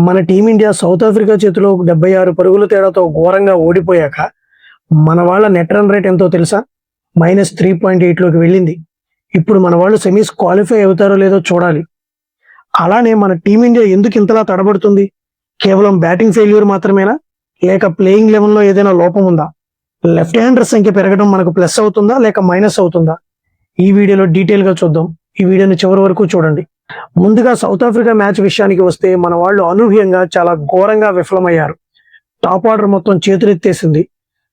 మన team India south Africa చేతిలో 76 పరుగుల తేడాతో ఘోరంగా ఓడిపోయాక మన వాళ్ళ నెట్ రన్ రేట్ ఎంతో తెలుసా? -3.8లోకి వెళ్ళింది. ఇప్పుడు మన వాళ్ళు సెమీస్ క్వాలిఫై అవుతారో లేదో చూడాలి. అలానే మన టీమిండియా ఎందుకు ఇంతలా తడబడుతుంది? కేవలం బ్యాటింగ్ ఫెయిల్యూర్ మాత్రమేనా, లేక ప్లేయింగ్ లెవెన్లో ఏదైనా లోపం ఉందా? లెఫ్ట్ హ్యాండర్ సంఖ్య పెరగడం మనకు ప్లస్ అవుతుందా లేక మైనస్ అవుతుందా? ఈ వీడియోలో డీటెయిల్గా చూద్దాం. ఈ వీడియోని చివరి వరకు చూడండి. ముందుగా సౌత్ ఆఫ్రికా మ్యాచ్ విషయానికి వస్తే మన వాళ్ళు అనూహ్యంగా చాలా ఘోరంగా విఫలమయ్యారు. టాప్ ఆర్డర్ మొత్తం చేతులెత్తేసింది.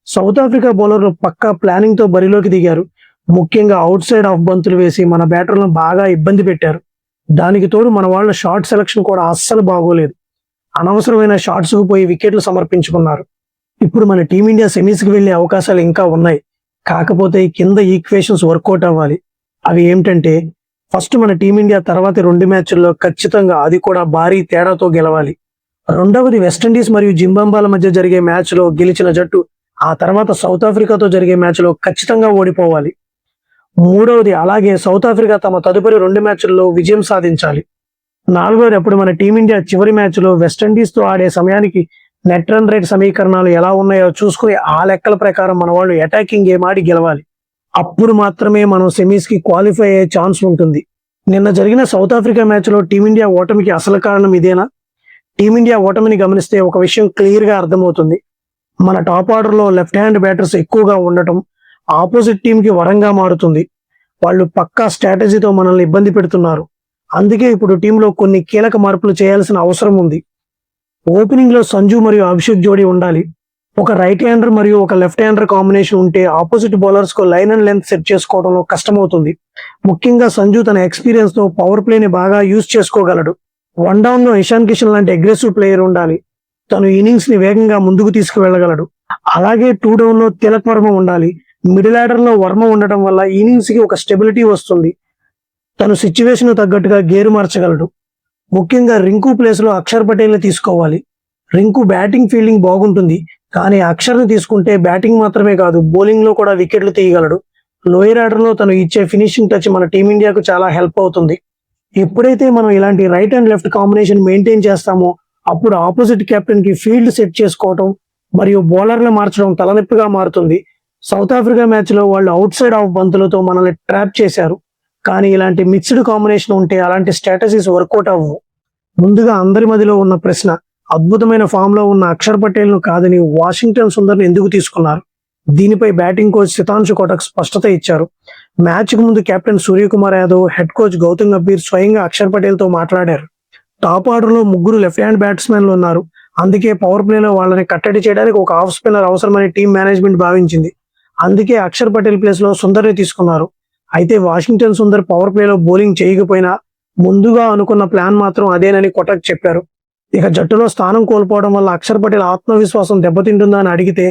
సౌత్ ఆఫ్రికా బౌలర్లు పక్కా ప్లానింగ్ తో బరిలోకి దిగారు. ముఖ్యంగా అవుట్ సైడ్ ఆఫ్ బంతులు వేసి మన బ్యాటర్లను బాగా ఇబ్బంది పెట్టారు. దానికి తోడు మన వాళ్ళ షార్ట్ సెలక్షన్ కూడా అస్సలు బాగోలేదు. అనవసరమైన షాట్స్ కు పోయి వికెట్లు సమర్పించుకున్నారు. ఇప్పుడు మన టీమిండియా సెమీస్ కి వెళ్లే అవకాశాలు ఇంకా ఉన్నాయి. కాకపోతే కింద ఈక్వేషన్స్ వర్కౌట్ అవ్వాలి. అవి ఏమిటంటే, ఫస్ట్ మన టీమిండియా తర్వాతి 2 మ్యాచ్ల్లో ఖచ్చితంగా, అది కూడా భారీ తేడాతో గెలవాలి. రెండవది వెస్టిండీస్ మరియు జింబాబ్వేల మధ్య జరిగే మ్యాచ్లో గెలిచిన జట్టు ఆ తర్వాత సౌత్ ఆఫ్రికాతో జరిగే మ్యాచ్లో ఖచ్చితంగా ఓడిపోవాలి. మూడవది అలాగే సౌత్ ఆఫ్రికా తమ తదుపరి 2 మ్యాచ్ల్లో విజయం సాధించాలి. నాలుగవది అప్పుడు మన టీమిండియా చివరి మ్యాచ్లో వెస్టిండీస్తో ఆడే సమయానికి నెట్ రన్ రేట్ సమీకరణాలు ఎలా ఉన్నాయో చూసుకుని ఆ లెక్కల ప్రకారం మన వాళ్ళు అటాకింగ్ గేమ్ ఆడి గెలవాలి. అప్పుడు మాత్రమే మనం సెమీస్ కి క్వాలిఫై అయ్యే ఛాన్స్ ఉంటుంది. నిన్న జరిగిన సౌత్ ఆఫ్రికా మ్యాచ్లో టీమిండియా ఓటమికి అసలు కారణం ఇదేనా? టీమిండియా ఓటమిని గమనిస్తే ఒక విషయం క్లియర్ గా అర్థమవుతుంది. మన టాప్ ఆర్డర్ లో లెఫ్ట్ హ్యాండ్ బ్యాటర్స్ ఎక్కువగా ఉండటం ఆపోజిట్ టీం కి వరంగా మారుతుంది. వాళ్ళు పక్కా స్ట్రాటజీతో మనల్ని ఇబ్బంది పెడుతున్నారు. అందుకే ఇప్పుడు టీంలో కొన్ని కీలక మార్పులు చేయాల్సిన అవసరం ఉంది. ఓపెనింగ్ లో సంజు మరియు అభిషేక్ జోడీ ఉండాలి. ఒక రైట్ హ్యాండర్ మరియు ఒక లెఫ్ట్ హ్యాండర్ కాంబినేషన్ ఉంటే ఆపోజిట్ బౌలర్స్ కు లైన్ అండ్ లెంత్ సెట్ చేసుకోవడంలో కష్టమవుతుంది. ముఖ్యంగా సంజు తన ఎక్స్పీరియన్స్ తో పవర్ ప్లేని బాగా యూజ్ చేసుకోగలడు. వన్ డౌన్ లో ఇషాన్ కిషన్ లాంటి అగ్రెసివ్ ప్లేయర్ ఉండాలి. తను ఇన్నింగ్స్ ని వేగంగా ముందుకు తీసుకువెళ్లగలడు. అలాగే 2 డౌన్ లో తిలక్ వర్మ ఉండాలి. మిడిల్ ఆర్డర్ లో వర్మ ఉండటం వల్ల ఇన్నింగ్స్ కి ఒక స్టెబిలిటీ వస్తుంది. తను సిచ్యువేషన్ తగ్గట్టుగా గేరు మార్చగలడు. ముఖ్యంగా రింకు ప్లేస్ లో అక్షర్ పటేల్ ని తీసుకోవాలి. రింకు బ్యాటింగ్ ఫీల్డింగ్ బాగుంటుంది, కానీ అక్షర్ని తీసుకుంటే బ్యాటింగ్ మాత్రమే కాదు, బౌలింగ్ లో కూడా వికెట్లు తీయగలడు. లోయర్ ఆర్డర్ లో తను ఇచ్చే ఫినిషింగ్ టచ్ మన టీమిండియాకు చాలా హెల్ప్ అవుతుంది. ఎప్పుడైతే మనం ఇలాంటి right and left combination maintain చేస్తామో అప్పుడు ఆపోజిట్ కెప్టెన్ కి ఫీల్డ్ సెట్ చేసుకోవటం మరియు బౌలర్లు మార్చడం తలనొప్పిగా మారుతుంది. సౌత్ ఆఫ్రికా మ్యాచ్ లో వాళ్ళు అవుట్ సైడ్ ఆఫ్ బంతులతో మనల్ని ట్రాప్ చేశారు. కానీ ఇలాంటి మిక్స్డ్ కాంబినేషన్ ఉంటే అలాంటి స్ట్రాటజీస్ వర్కౌట్ అవ్వవు. ముందుగా అందరి మధ్యలో ఉన్న ప్రశ్న, అద్భుతమైన ఫామ్ లో ఉన్న అక్షర్ పటేల్ ను కాదని వాషింగ్టన్ సుందర్ని ఎందుకు తీసుకున్నారు? దీనిపై బ్యాటింగ్ కోచ్ సితాంశు కోటక్ స్పష్టత ఇచ్చారు. మ్యాచ్ కు ముందు captain Suryakumar Yadav, head coach Gautam Gambhir స్వయంగా అక్షర్ పటేల్ తో మాట్లాడారు. టాప్ ఆర్డర్ లో 3 లెఫ్ట్ హ్యాండ్ బ్యాట్స్మెన్లు ఉన్నారు. అందుకే పవర్ ప్లేలో వాళ్ళని కట్టడి చేయడానికి ఒక ఆఫ్ స్పిన్నర్ అవసరమని టీం మేనేజ్మెంట్ భావించింది. అందుకే అక్షర్ పటేల్ ప్లేస్ లో సుందర్ని తీసుకున్నారు. అయితే వాషింగ్టన్ సుందర్ పవర్ ప్లేలో బౌలింగ్ చేయకపోయినా ముందుగా అనుకున్న ప్లాన్ మాత్రం అదేనని కోటక్ చెప్పారు. ఇక జట్టులో స్థానం కోల్పోవడం వల్ల అక్షర్ పటేల్ ఆత్మవిశ్వాసం దెబ్బతింటుందా అని అడిగితే,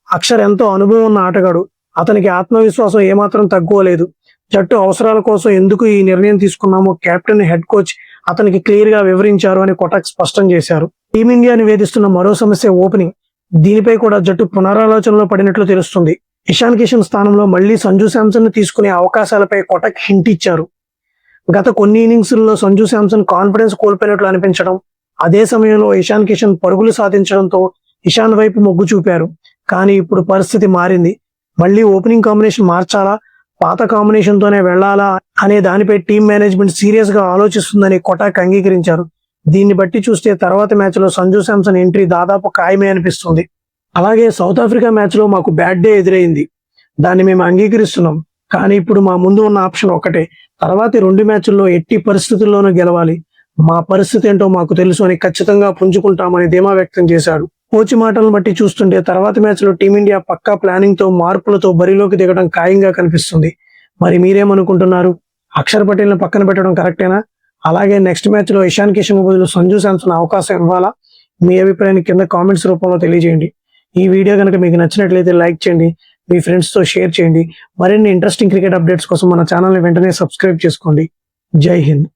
అక్షర్ ఎంతో అనుభవం ఉన్న ఆటగాడు, అతనికి ఆత్మవిశ్వాసం ఏమాత్రం తగ్గువలేదు. జట్టు అవసరాల కోసం ఎందుకు ఈ నిర్ణయం తీసుకున్నామో కెప్టెన్, హెడ్ కోచ్ అతనికి క్లియర్ గా వివరించారు అని కోటక్ స్పష్టం చేశారు. టీమిండియాని వేధిస్తున్న మరో సమస్య ఓపెనింగ్. దీనిపై కూడా జట్టు పునరాలోచనలో పడినట్లు తెలుస్తుంది. ఇషాన్ కిషన్ స్థానంలో మళ్లీ సంజు శాంసన్ ని తీసుకునే అవకాశాలపై కోటక్ హింట్ ఇచ్చారు. గత కొన్ని ఇన్నింగ్స్ లో సంజు శాంసన్ కాన్ఫిడెన్స్ కోల్పోయినట్లు అనిపించడం, అదే సమయంలో ఇషాన్ కిషన్ పరుగులు సాధించడంతో ఇషాన్ వైపు మొగ్గు చూపారు. కానీ ఇప్పుడు పరిస్థితి మారింది. మళ్ళీ ఓపెనింగ్ కాంబినేషన్ మార్చాలా, పాత కాంబినేషన్ తోనే వెళ్లాలా అనే దానిపై టీం మేనేజ్మెంట్ సీరియస్ గా ఆలోచిస్తుందని కోటక్ అంగీకరించారు. దీన్ని బట్టి చూస్తే తర్వాత మ్యాచ్ లో సంజు శాంసన్ ఎంట్రీ దాదాపు ఖాయమే అనిపిస్తుంది. అలాగే సౌత్ ఆఫ్రికా మ్యాచ్ లో మాకు బ్యాడ్ డే ఎదురైంది. దాన్ని మేము అంగీకరిస్తున్నాం. కానీ ఇప్పుడు మా ముందు ఉన్న ఆప్షన్ ఒకటే, తర్వాతి 2 మ్యాచ్ల్లో ఎట్టి పరిస్థితుల్లోనూ గెలవాలి. మా పరిస్థితి ఏంటో మాకు తెలుసు అని ఖచ్చితంగా పుంజుకుంటామని ధీమా వ్యక్తం చేశాడు. కోచ్ మాటలను బట్టి చూస్తుంటే తర్వాతి మ్యాచ్ లో టీమిండియా పక్కా ప్లానింగ్ తో, మార్పులతో బరిలోకి దిగడం ఖాయంగా కనిపిస్తుంది. మరి మీరేమనుకుంటున్నారు? అక్షర్ పటేల్ ని పక్కన పెట్టడం కరెక్టేనా? అలాగే నెక్స్ట్ మ్యాచ్ లో ఇషాన్ కిషన్ బదులు సంజు శాంసన్ అవకాశం ఇవ్వాలా? మీ అభిప్రాయాన్ని కింద కామెంట్స్ రూపంలో తెలియజేయండి. ఈ వీడియో కనుక మీకు నచ్చినట్లయితే లైక్ చేయండి, మీ ఫ్రెండ్స్ తో షేర్ చేయండి. మరిన్ని ఇంట్రెస్టింగ్ క్రికెట్ అప్డేట్స్ కోసం మన ఛానల్ ని వెంటనే సబ్స్క్రైబ్ చేసుకోండి. జై హింద్.